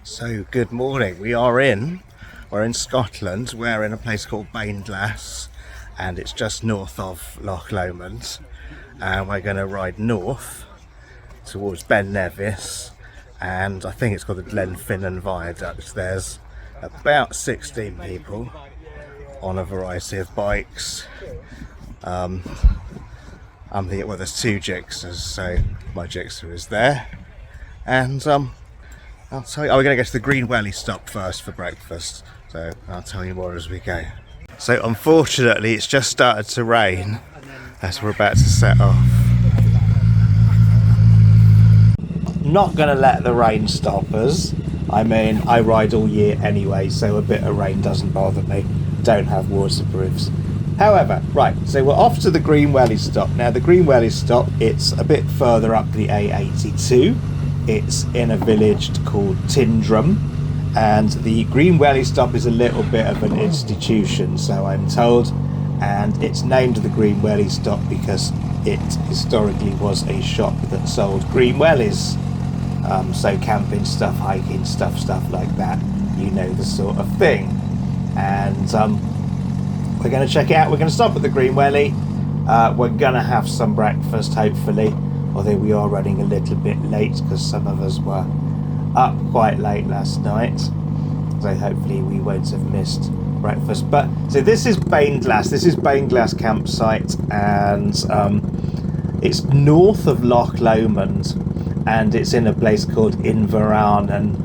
So good morning. We're in Scotland. We're in a place called Bainglass, and it's just north of Loch Lomond. And we're going to ride north towards Ben Nevis, and I think it's called the Glenfinnan Viaduct. There's about 16 people on a variety of bikes. There's two jigsaws, so my jigsaw is there, and I'll tell you, we're going to go to the Green Welly Stop first for breakfast, so I'll tell you more as we go. So unfortunately it's just started to rain as we're about to set off. Not going to let the rain stop us. I mean, I ride all year anyway, so a bit of rain doesn't bother me. Don't have waterproofs. However, right, so we're off to the Green Welly Stop. Now the Green Welly Stop, it's a bit further up the A82. It's in a village called Tindrum, and the Green Welly Stop is a little bit of an institution, so I'm told, and it's named the Green Welly Stop because it historically was a shop that sold green wellies, so camping stuff, hiking stuff like that, you know, the sort of thing. And we're going to check it out. We're going to stop at the Green Welly. We're going to have some breakfast, hopefully, although we are running a little bit late because some of us were up quite late last night, so hopefully we won't have missed breakfast. But so this is Bainglass campsite, and it's north of Loch Lomond, and it's in a place called Inverarnan.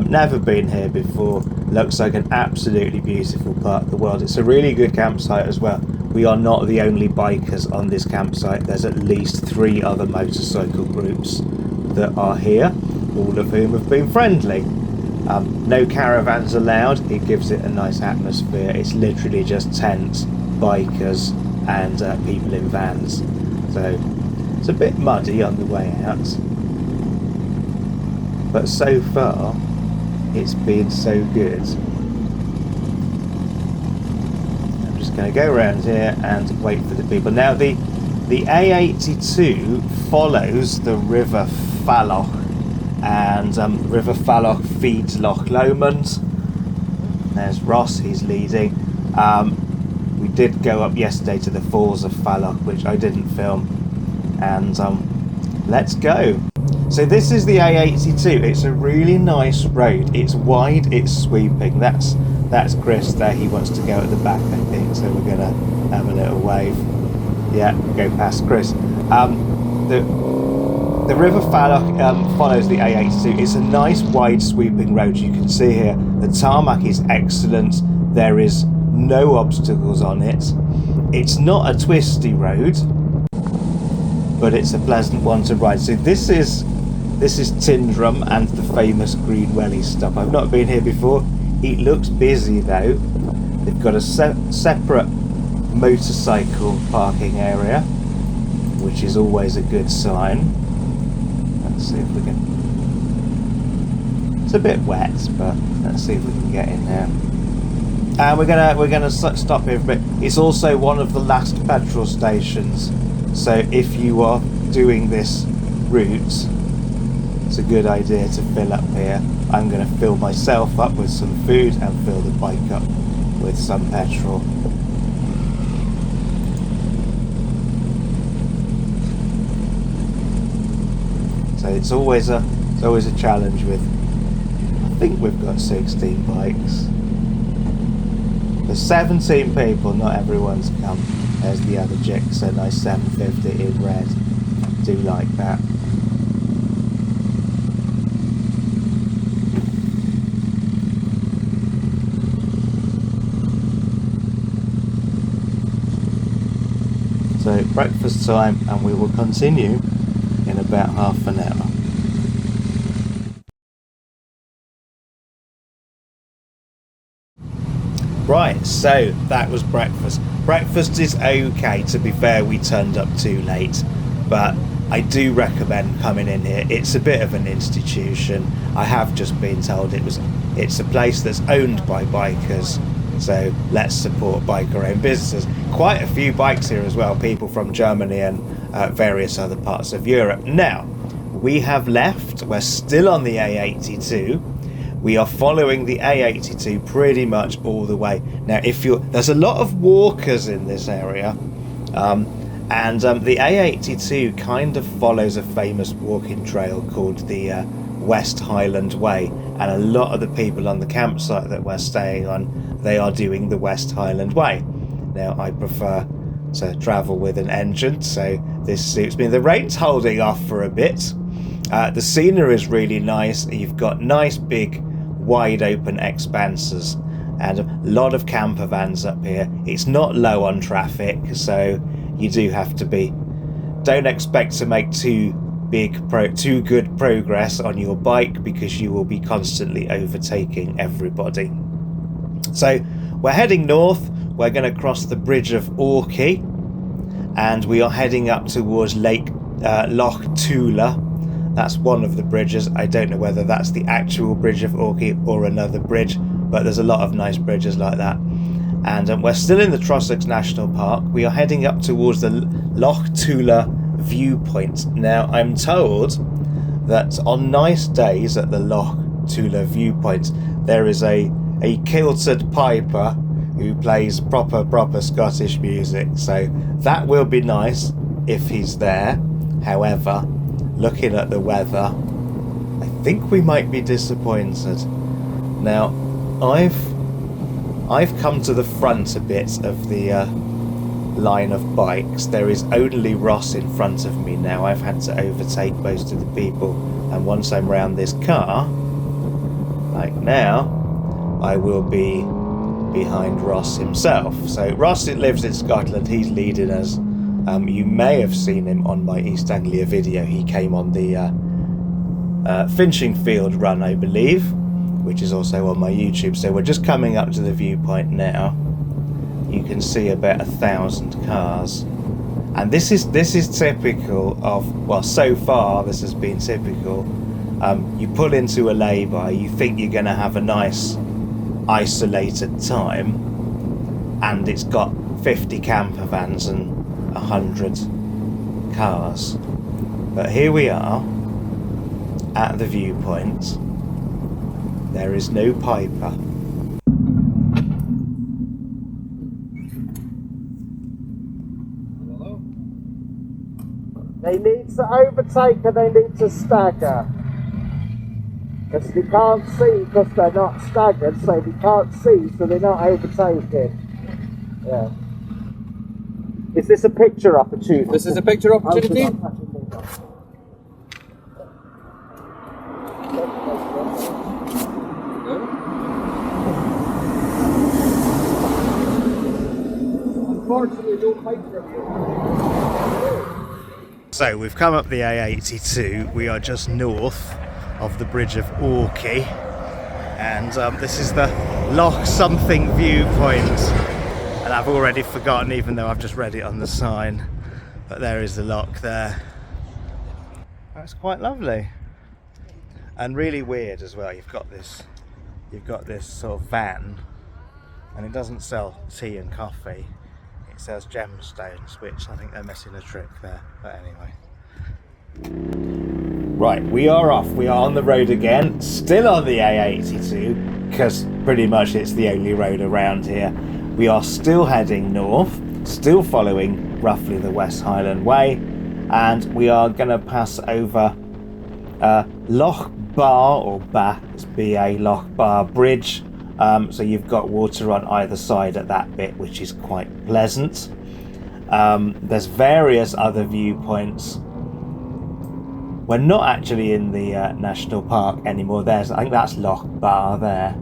Never been here before. Looks like an absolutely beautiful part of the world. It's a really good campsite as well. We are not the only bikers on this campsite. There's at least 3 other motorcycle groups that are here, all of whom have been friendly. No caravans allowed. It gives it a nice atmosphere. It's literally just tents, bikers, and people in vans. So it's a bit muddy on the way out, but so far it's been so good. Going to go around here and wait for the people. Now the A82 follows the River Falloch, and River Falloch feeds Loch Lomond. There's Ross, he's leading. We did go up yesterday to the Falls of Falloch, which I didn't film, and let's go. So this is the A82. It's a really nice road. It's wide, it's sweeping. That's Chris there. He wants to go at the back, I think, so we're gonna have a little wave. Yeah, go past Chris. The River Falloch follows the A82. It's a nice wide sweeping road. You can see here the tarmac is excellent. There is no obstacles on it. It's not a twisty road, but it's a pleasant one to ride. So this is Tindrum and the famous Green Welly Stop. I've not been here before. It looks busy though. They've got a separate motorcycle parking area, which is always a good sign. Let's see if we can. It's a bit wet, but let's see if we can get in there. And we're gonna stop here for a bit. It's also one of the last petrol stations, so if you are doing this route, it's a good idea to fill up here. I'm going to fill myself up with some food and fill the bike up with some petrol. So it's always a challenge with. I think we've got 16 bikes. There's 17 people. Not everyone's come. There's the other jigsaw, nice 750 in red. Do like that. So breakfast time, and we will continue in about half an hour. Right, so that was breakfast. Breakfast is okay. To be fair, we turned up too late, but I do recommend coming in here. It's a bit of an institution. I have just been told it's a place that's owned by bikers, so let's support biker-owned businesses. Quite a few bikes here as well, people from Germany and various other parts of Europe. Now, we have left, we're still on the A82, we are following the A82 pretty much all the way. Now, there's a lot of walkers in this area, and the A82 kind of follows a famous walking trail called the West Highland Way, and a lot of the people on the campsite that we're staying on, they are doing the West Highland Way. Now, I prefer to travel with an engine, so this suits me. The rain's holding off for a bit. The scenery is really nice. You've got nice big wide open expanses and a lot of camper vans up here. It's not low on traffic, so you do have to don't expect to make too good progress on your bike, because you will be constantly overtaking everybody. So we're heading north. We're going to cross the Bridge of Orchy, and we are heading up towards Loch Tulla. That's one of the bridges. I don't know whether that's the actual Bridge of Orchy or another bridge, but there's a lot of nice bridges like that. And we're still in the Trossachs National Park. We are heading up towards the Loch Tulla Viewpoint. Now, I'm told that on nice days at the Loch Tulla Viewpoint, there is a kilted piper who plays proper Scottish music. So that will be nice if he's there. However, looking at the weather, I think we might be disappointed. Now, I've come to the front a bit of the line of bikes. There is only Ross in front of me now. I've had to overtake most of the people, and once I'm round this car, like now, I will be behind Ross himself. So Ross lives in Scotland. He's leading us. You may have seen him on my East Anglia video. He came on the Finching Field run, I believe, which is also on my YouTube. So we're just coming up to the viewpoint now. You can see about 1,000 cars, and this is typical of, well, so far this has been typical. You pull into a lay-by, you think you're going to have a nice isolated time, and it's got 50 camper vans and 100 cars. But here we are at the viewpoint. There is no piper. Hello? They need to overtake and they need to stagger. Because they can't see, because they're not staggered, so they can't see, so they're not overtaking. Yeah. Is this a picture opportunity? This is a picture opportunity? Unfortunately, no picture. So we've come up the A82. We are just north of the Bridge of Orchy, and this is the Loch something viewpoint. And I've already forgotten, even though I've just read it on the sign. But there is the loch there. That's quite lovely. And really weird as well. You've got this sort of van, and it doesn't sell tea and coffee. It sells gemstones, which I think they're missing a trick there. But anyway. Right, we are off. We are on the road again. Still on the A82, because pretty much it's the only road around here. We are still heading north, still following roughly the West Highland Way, and we are going to pass over Loch Bar, or Ba, it's B-A, Loch Bar Bridge. So you've got water on either side at that bit, which is quite pleasant. There's various other viewpoints. We're not actually in the national park anymore. I think that's Loch Bar there.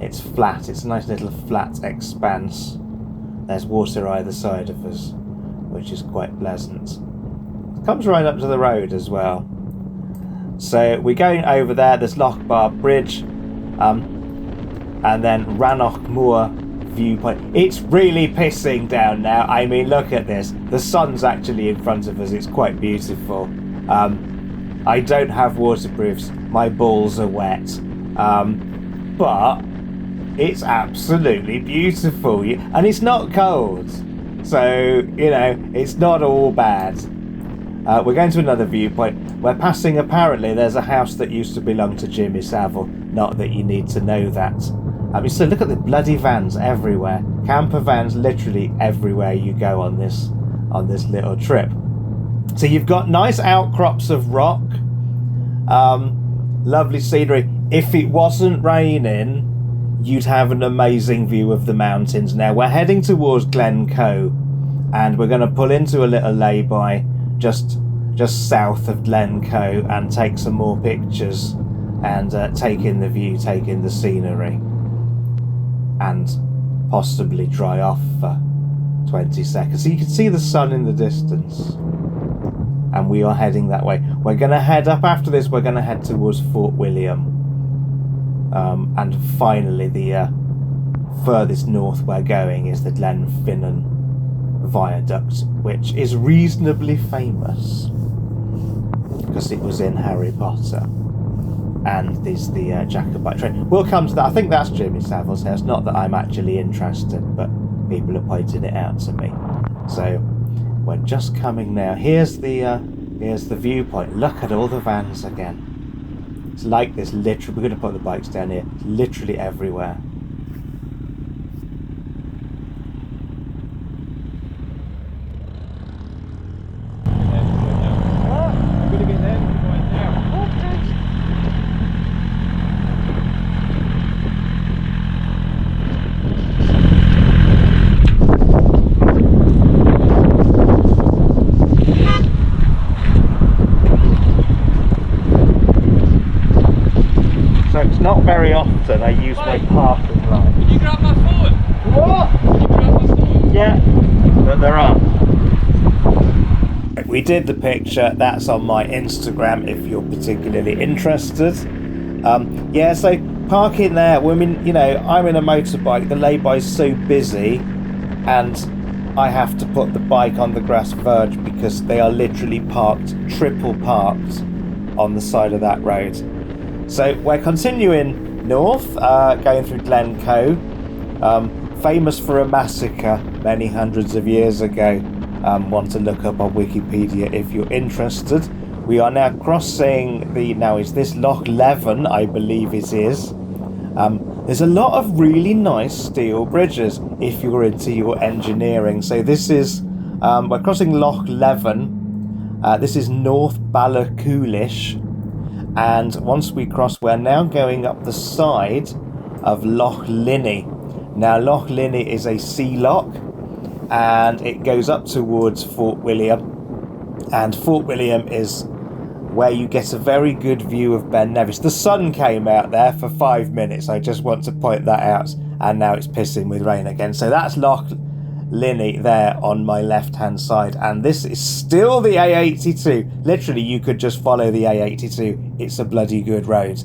It's flat, it's a nice little flat expanse. There's water either side of us, which is quite pleasant. It comes right up to the road as well. So we're going over there, there's Loch Bar Bridge, and then Rannoch Moor Viewpoint. It's really pissing down now. I mean, look at this. The sun's actually in front of us, it's quite beautiful. I don't have waterproofs, my balls are wet. But it's absolutely beautiful, and it's not cold, so it's not all bad. We're going to another viewpoint. We're passing, apparently there's a house that used to belong to Jimmy Savile. Not that you need to know that. I mean, so look at the bloody vans everywhere. Camper vans literally everywhere you go on this little trip. So you've got nice outcrops of rock, lovely scenery. If it wasn't raining, you'd have an amazing view of the mountains. Now we're heading towards Glencoe, and we're going to pull into a little lay-by just south of Glencoe and take some more pictures and take in the view, take in the scenery, and possibly dry off for 20 seconds. So you can see the sun in the distance. And we are heading that way. We're going to head up after this. We're going to head towards Fort William. And finally, the furthest north we're going is the Glenfinnan Viaduct, which is reasonably famous because it was in Harry Potter. And there's the Jacobite train. We'll come to that. I think that's Jimmy Savile's house. Not that I'm actually interested, but people are pointing it out to me. So we're just coming now. Here's the viewpoint. Look at all the vans again. It's like this. Literally, we're going to put the bikes down here. It's literally everywhere. Not very often I use my parking light. Can you grab my phone? What? Can you grab my phone? Yeah, but there are. We did the picture. That's on my Instagram if you're particularly interested. Yeah, so parking there. I mean, you know, I'm in a motorbike. The lay-by's so busy, and I have to put the bike on the grass verge because they are literally parked, triple parked, on the side of that road. So we're continuing north, going through Glencoe, famous for a massacre many hundreds of years ago. Want to look up on Wikipedia if you're interested. We are now crossing is this Loch Lomond, I believe it is. There's a lot of really nice steel bridges if you're into your engineering. So this is, we're crossing Loch Lomond. This is North Ballachulish. And once we cross, we're now going up the side of Loch Linney. Now, Loch Linney is a sea loch, and it goes up towards Fort William. And Fort William is where you get a very good view of Ben Nevis. The sun came out there for 5 minutes. I just want to point that out. And now it's pissing with rain again. So that's Loch Linney there on my left-hand side. And this is still the A82. Literally, you could just follow the A82. It's a bloody good road.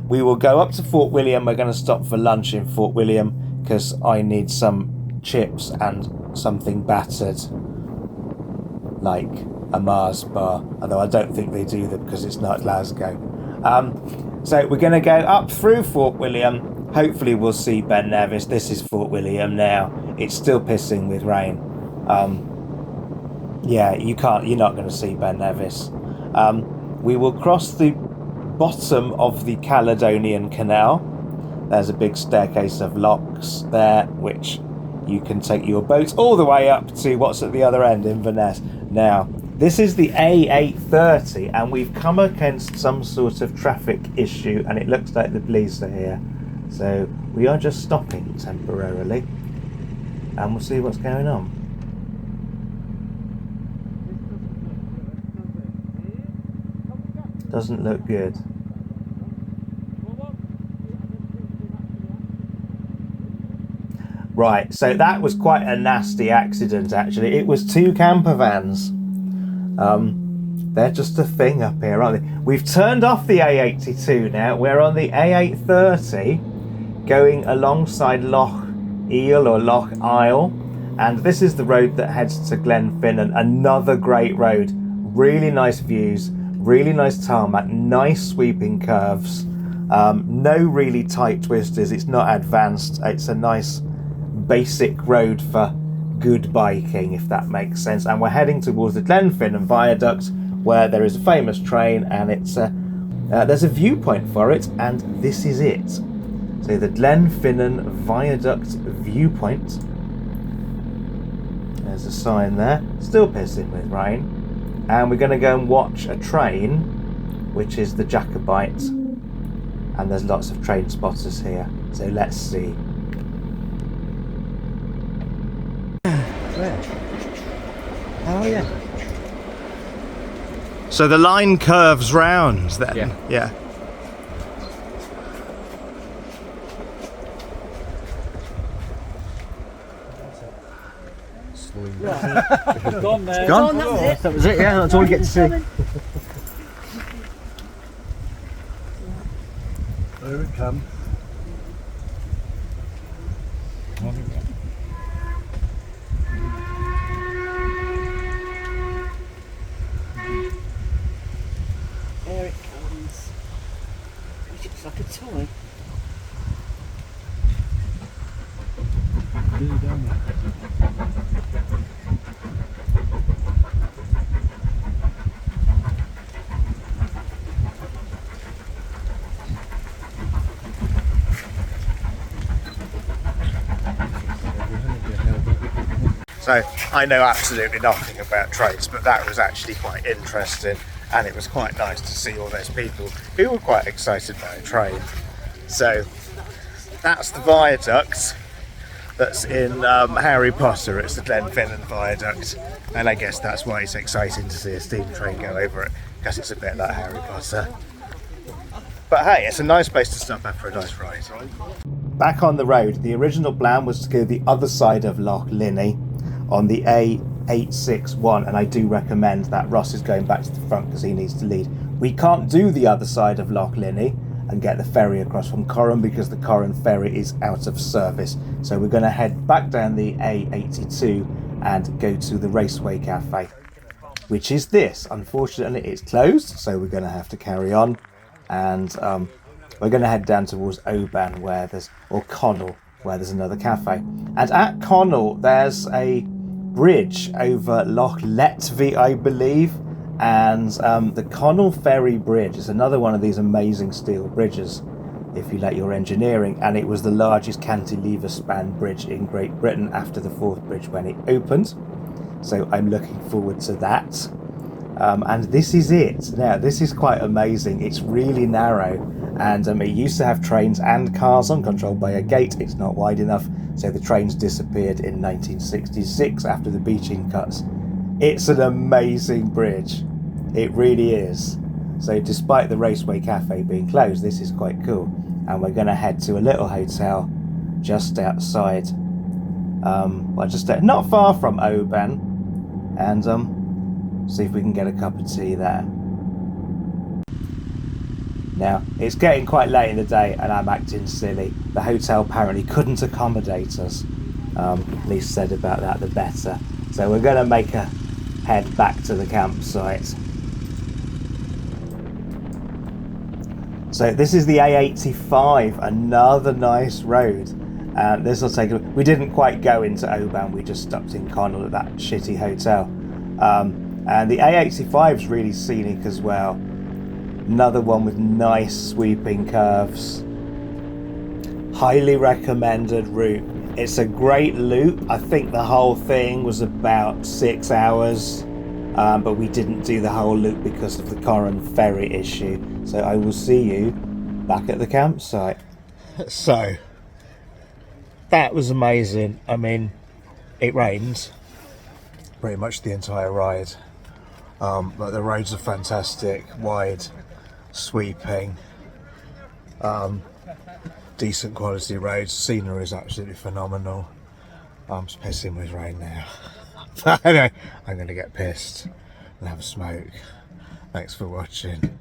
We will go up to Fort William. We're going to stop for lunch in Fort William because I need some chips and something battered, like a Mars bar, although I don't think they do them because it's not Glasgow. So we're going to go up through Fort William. Hopefully we'll see Ben Nevis. This is Fort William now. It's still pissing with rain. Yeah, you're not going to see Ben Nevis. We will cross the bottom of the Caledonian Canal. There's a big staircase of locks there, which you can take your boat all the way up to what's at the other end, Inverness. Now, this is the A830, and we've come against some sort of traffic issue, and it looks like the police are here. So we are just stopping temporarily, and we'll see what's going on. Doesn't look good. Right, so that was quite a nasty accident, actually. It was 2 camper vans. They're just a thing up here, aren't they? We've turned off the A82 now. We're on the A830, going alongside Loch Eel or Loch Isle. And this is the road that heads to Glenfinnan. Another great road. Really nice views, really nice tarmac, nice sweeping curves. No really tight twisters. It's not advanced. It's a nice basic road for good biking, if that makes sense. And we're heading towards the Glenfinnan Viaduct, where there is a famous train, and it's There's a viewpoint for it, and this is it. So the Glenfinnan Viaduct Viewpoint. There's a sign there. Still pissing with rain. And we're going to go and watch a train, which is the Jacobite. And there's lots of train spotters here. So let's see. Where? Oh yeah. So the line curves round then? Yeah. Gone there. Gone? That was it, yeah, that's all you get to see. There it comes. There it comes. It looks like a toy. So I know absolutely nothing about trains, but that was actually quite interesting, and it was quite nice to see all those people who were quite excited by a train. So that's the viaduct that's in Harry Potter. It's the Glenfinnan Viaduct, and I guess that's why it's exciting to see a steam train go over it, because it's a bit like Harry Potter. But hey, it's a nice place to stop after a nice ride. Back on the road, the original plan was to go the other side of Loch Lomond on the A861, and I do recommend that Ross is going back to the front because he needs to lead. We can't do the other side of Loch Lomond and get the ferry across from Corran because the Corran ferry is out of service. So we're going to head back down the A82 and go to the Raceway Cafe, which is this. Unfortunately, it's closed, so we're going to have to carry on. And we're going to head down towards Oban, or Connel, where there's another cafe. And at Connel, there's a bridge over Loch Etive, I believe. And the Connel Ferry Bridge is another one of these amazing steel bridges, if you like your engineering. And it was the largest cantilever span bridge in Great Britain after the Forth Bridge when it opened. So I'm looking forward to that. And this is it. Now, this is quite amazing. It's really narrow, and it used to have trains and cars on, controlled by a gate. It's not wide enough, so the trains disappeared in 1966 after the beaching cuts. It's an amazing bridge. It really is. So despite the Raceway Cafe being closed, this is quite cool. And we're going to head to a little hotel just outside, not far from Oban, and see if we can get a cup of tea there. Now, it's getting quite late in the day and I'm acting silly. The hotel apparently couldn't accommodate us. Least said about that, the better. So we're going to make a head back to the campsite. So this is the A85, another nice road. This will take we didn't quite go into Oban, we just stopped in Connel at that shitty hotel. And the A85 is really scenic as well. Another one with nice sweeping curves. Highly recommended route. It's a great loop. I think the whole thing was about 6 hours, but we didn't do the whole loop because of the Corran ferry issue. So I will see you back at the campsite. So, that was amazing. I mean, it rained pretty much the entire ride. But the roads are fantastic, wide, sweeping, decent quality roads. Scenery is absolutely phenomenal. I'm just pissing with rain now. Anyway, I'm going to get pissed and have a smoke. Thanks for watching.